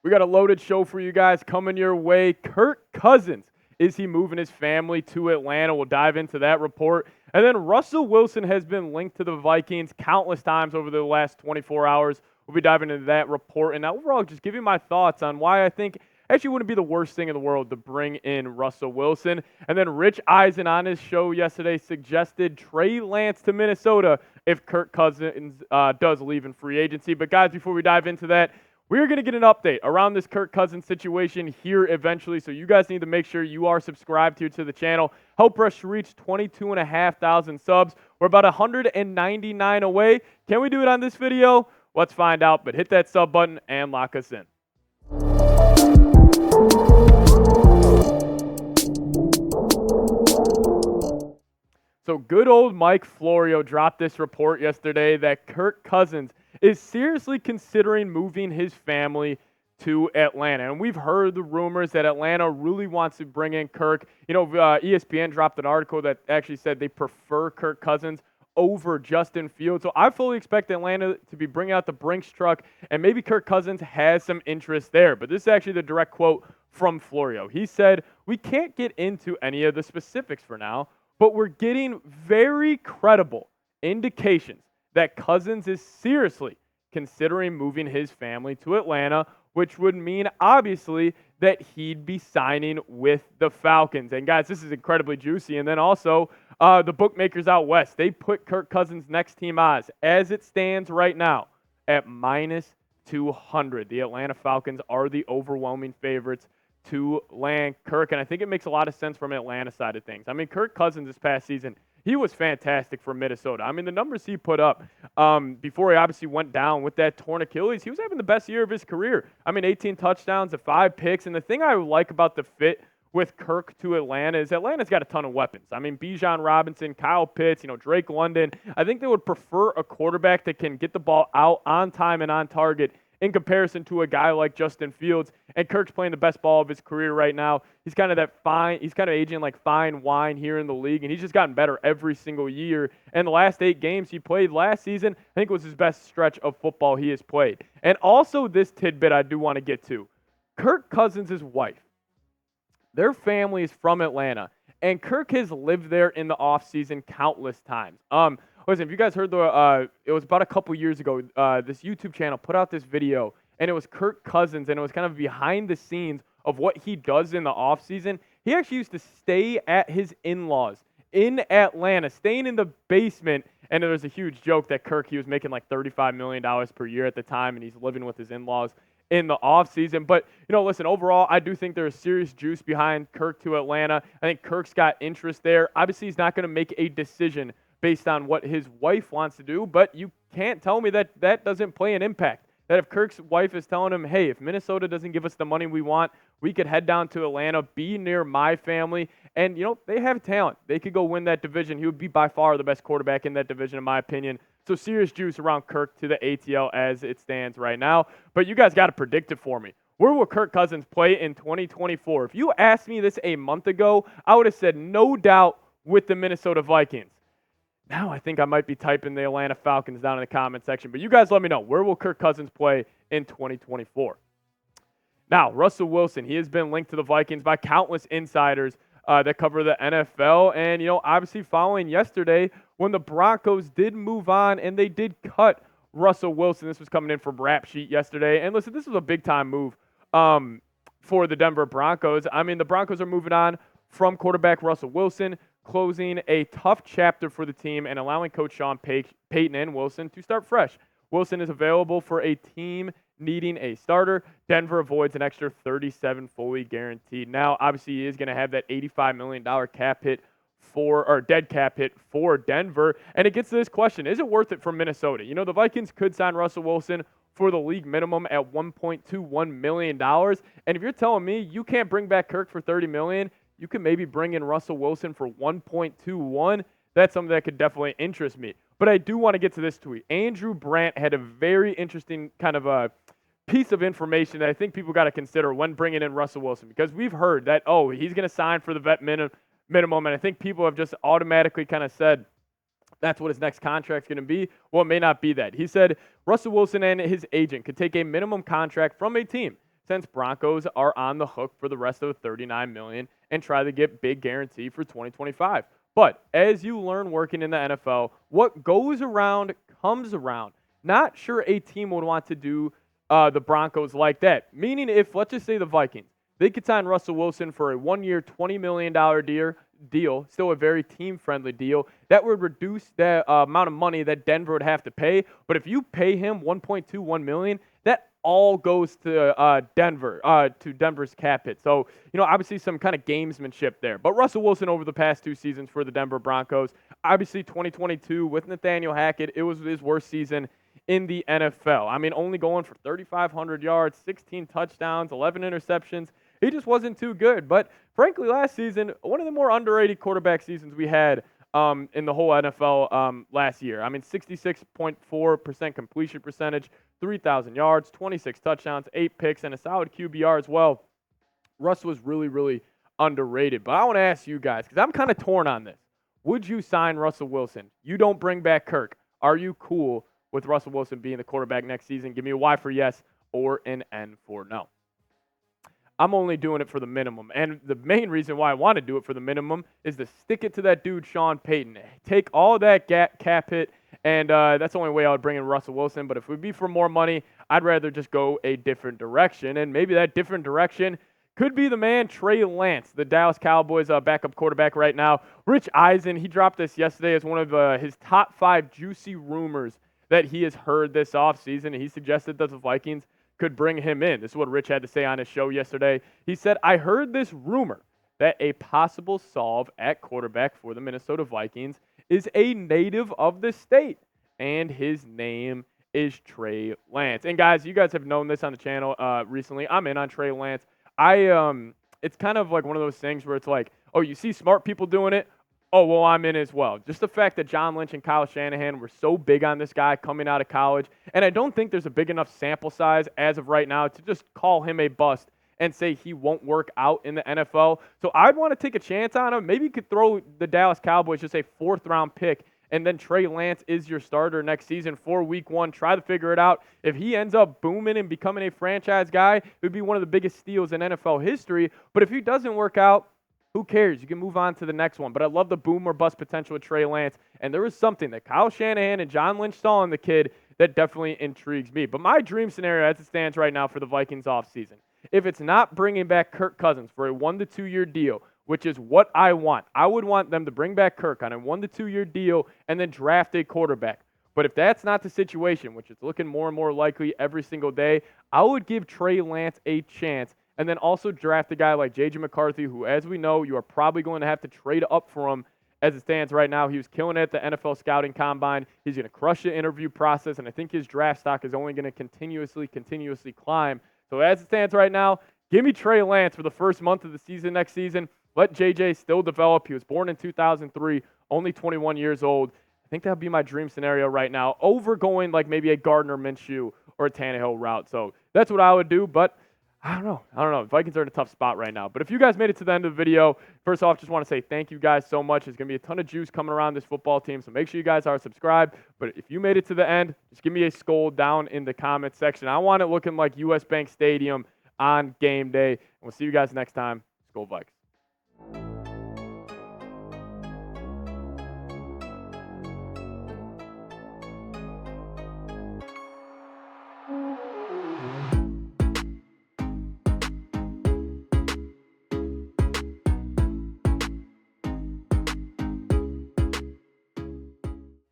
We got a loaded show for you guys coming your way. Kirk Cousins, is he moving his family to Atlanta? We'll dive into that report. And then Russell Wilson has been linked to the Vikings countless times over the last 24 hours. We'll be diving into that report. And overall, just give you my thoughts on why I think actually wouldn't be the worst thing in the world to bring in Russell Wilson. And then Rich Eisen on his show yesterday suggested Trey Lance to Minnesota if Kirk Cousins does leave in free agency. But guys, before we dive into that, we're going to get an update around this Kirk Cousins situation here eventually, so you guys need to make sure you are subscribed here to the channel. Help us reach 22,500 subs. We're about 199 away. Can we do it on this video? Let's find out, but hit that sub button and lock us in. So good old Mike Florio dropped this report yesterday that Kirk Cousins is seriously considering moving his family to Atlanta. And we've heard the rumors that Atlanta really wants to bring in Kirk. You know, ESPN dropped an article that actually said they prefer Kirk Cousins over Justin Fields. So I fully expect Atlanta to be bringing out the Brinks truck, and maybe Kirk Cousins has some interest there. But this is actually the direct quote from Florio. He said, "We can't get into any of the specifics for now, but we're getting very credible indications that Cousins is seriously considering moving his family to Atlanta, which would mean, obviously, that he'd be signing with the Falcons." And, guys, this is incredibly juicy. And then also, the bookmakers out west, they put Kirk Cousins' next team odds, as it stands right now, at -200. The Atlanta Falcons are the overwhelming favorites to land Kirk, and I think it makes a lot of sense from an Atlanta side of things. I mean, Kirk Cousins this past season, he was fantastic for Minnesota. I mean, the numbers he put up before he obviously went down with that torn Achilles, he was having the best year of his career. I mean, 18 touchdowns to 5 picks, and the thing I like about the fit with Kirk to Atlanta is Atlanta's got a ton of weapons. I mean, Bijan Robinson, Kyle Pitts, Drake London. I think they would prefer a quarterback that can get the ball out on time and on target in comparison to a guy like Justin Fields. And Kirk's playing the best ball of his career right now. He's kind of aging like fine wine here in the league, and he's just gotten better every single year. And the last 8 games he played last season, I think was his best stretch of football he has played. And also this tidbit I do want to get to. Kirk Cousins' wife, their family is from Atlanta, and Kirk has lived there in the offseason countless times. Listen, if you guys heard it was about a couple years ago, this YouTube channel put out this video, and it was Kirk Cousins, and it was kind of behind the scenes of what he does in the offseason. He actually used to stay at his in-laws in Atlanta, staying in the basement, and there was a huge joke that he was making like $35 million per year at the time, and he's living with his in-laws in the offseason. But, listen, overall, I do think there's serious juice behind Kirk to Atlanta. I think Kirk's got interest there. Obviously, he's not going to make a decision based on what his wife wants to do, but you can't tell me that that doesn't play an impact. That if Kirk's wife is telling him, hey, if Minnesota doesn't give us the money we want, we could head down to Atlanta, be near my family, and, they have talent. They could go win that division. He would be by far the best quarterback in that division, in my opinion. So serious juice around Kirk to the ATL as it stands right now. But you guys got to predict it for me. Where will Kirk Cousins play in 2024? If you asked me this a month ago, I would have said no doubt with the Minnesota Vikings. Now I think I might be typing the Atlanta Falcons down in the comment section. But you guys let me know. Where will Kirk Cousins play in 2024? Now, Russell Wilson, he has been linked to the Vikings by countless insiders that cover the NFL. And, obviously following yesterday when the Broncos did move on and they did cut Russell Wilson. This was coming in from Rap Sheet yesterday. And listen, this was a big-time move for the Denver Broncos. I mean, the Broncos are moving on from quarterback Russell Wilson, closing a tough chapter for the team and allowing Coach Sean Payton and Wilson to start fresh. Wilson is available for a team needing a starter. Denver avoids an extra $37 fully guaranteed. Now, obviously, he is going to have that $85 million dead cap hit for Denver. And it gets to this question, is it worth it for Minnesota? The Vikings could sign Russell Wilson for the league minimum at $1.21 million. And if you're telling me you can't bring back Kirk for $30 million, you can maybe bring in Russell Wilson for 1.21. That's something that could definitely interest me. But I do want to get to this tweet. Andrew Brandt had a very interesting kind of a piece of information that I think people got to consider when bringing in Russell Wilson, because we've heard that, he's going to sign for the vet minimum, and I think people have just automatically kind of said that's what his next contract's going to be. Well, it may not be that. He said Russell Wilson and his agent could take a minimum contract from a team since Broncos are on the hook for the rest of the $39 million and try to get big guarantee for 2025. But as you learn working in the NFL, what goes around comes around. Not sure a team would want to do the Broncos like that. Meaning if, let's just say the Vikings, they could sign Russell Wilson for a 1-year, $20 million deal, still a very team-friendly deal, that would reduce the amount of money that Denver would have to pay. But if you pay him $1.21 million, that all goes to Denver, to Denver's cap hit. So, obviously some kind of gamesmanship there. But Russell Wilson over the past 2 seasons for the Denver Broncos, obviously 2022 with Nathaniel Hackett, it was his worst season in the NFL. I mean, only going for 3,500 yards, 16 touchdowns, 11 interceptions. He just wasn't too good. But frankly, last season, one of the more underrated quarterback seasons we had in the whole NFL last year. I mean, 66.4% completion percentage, 3,000 yards, 26 touchdowns, 8 picks, and a solid QBR as well. Russ was really, really underrated. But I want to ask you guys, because I'm kind of torn on this. Would you sign Russell Wilson? You don't bring back Kirk. Are you cool with Russell Wilson being the quarterback next season? Give me a Y for yes or an N for no. I'm only doing it for the minimum. And the main reason why I want to do it for the minimum is to stick it to that dude, Sean Payton. Take all that cap hit, and that's the only way I would bring in Russell Wilson. But if it would be for more money, I'd rather just go a different direction. And maybe that different direction could be the man, Trey Lance, the Dallas Cowboys backup quarterback right now. Rich Eisen, he dropped this yesterday as one of his top 5 juicy rumors that he has heard this offseason. And he suggested that the Vikings could bring him in. This is what Rich had to say on his show yesterday. He said, I heard this rumor that a possible solve at quarterback for the Minnesota Vikings is a native of the state, and his name is Trey Lance. And guys, you guys have known this on the channel recently. I'm in on Trey Lance. It's kind of like one of those things where it's like, oh, you see smart people doing it, oh, well, I'm in as well. Just the fact that John Lynch and Kyle Shanahan were so big on this guy coming out of college, and I don't think there's a big enough sample size as of right now to just call him a bust and say he won't work out in the NFL. So I'd want to take a chance on him. Maybe you could throw the Dallas Cowboys just a 4th-round pick, and then Trey Lance is your starter next season for week 1. Try to figure it out. If he ends up booming and becoming a franchise guy, it would be one of the biggest steals in NFL history. But if he doesn't work out, who cares? You can move on to the next one. But I love the boom or bust potential with Trey Lance. And there is something that Kyle Shanahan and John Lynch saw in the kid that definitely intrigues me. But my dream scenario as it stands right now for the Vikings offseason, if it's not bringing back Kirk Cousins for a 1 to 2 year deal, which is what I want, I would want them to bring back Kirk on a 1 to 2 year deal and then draft a quarterback. But if that's not the situation, which is looking more and more likely every single day, I would give Trey Lance a chance. And then also draft a guy like J.J. McCarthy, who, as we know, you are probably going to have to trade up for him as it stands right now. He was killing it at the NFL Scouting Combine. He's going to crush the interview process, and I think his draft stock is only going to continuously climb. So as it stands right now, give me Trey Lance for the first month of the season next season. Let J.J. still develop. He was born in 2003, only 21 years old. I think that would be my dream scenario right now, over going like maybe a Gardner Minshew or a Tannehill route. So that's what I would do, but I don't know. Vikings are in a tough spot right now. But if you guys made it to the end of the video, first off, just want to say thank you guys so much. There's going to be a ton of juice coming around this football team, so make sure you guys are subscribed. But if you made it to the end, just give me a skull down in the comment section. I want it looking like US Bank Stadium on game day. And we'll see you guys next time. Skol Vikes.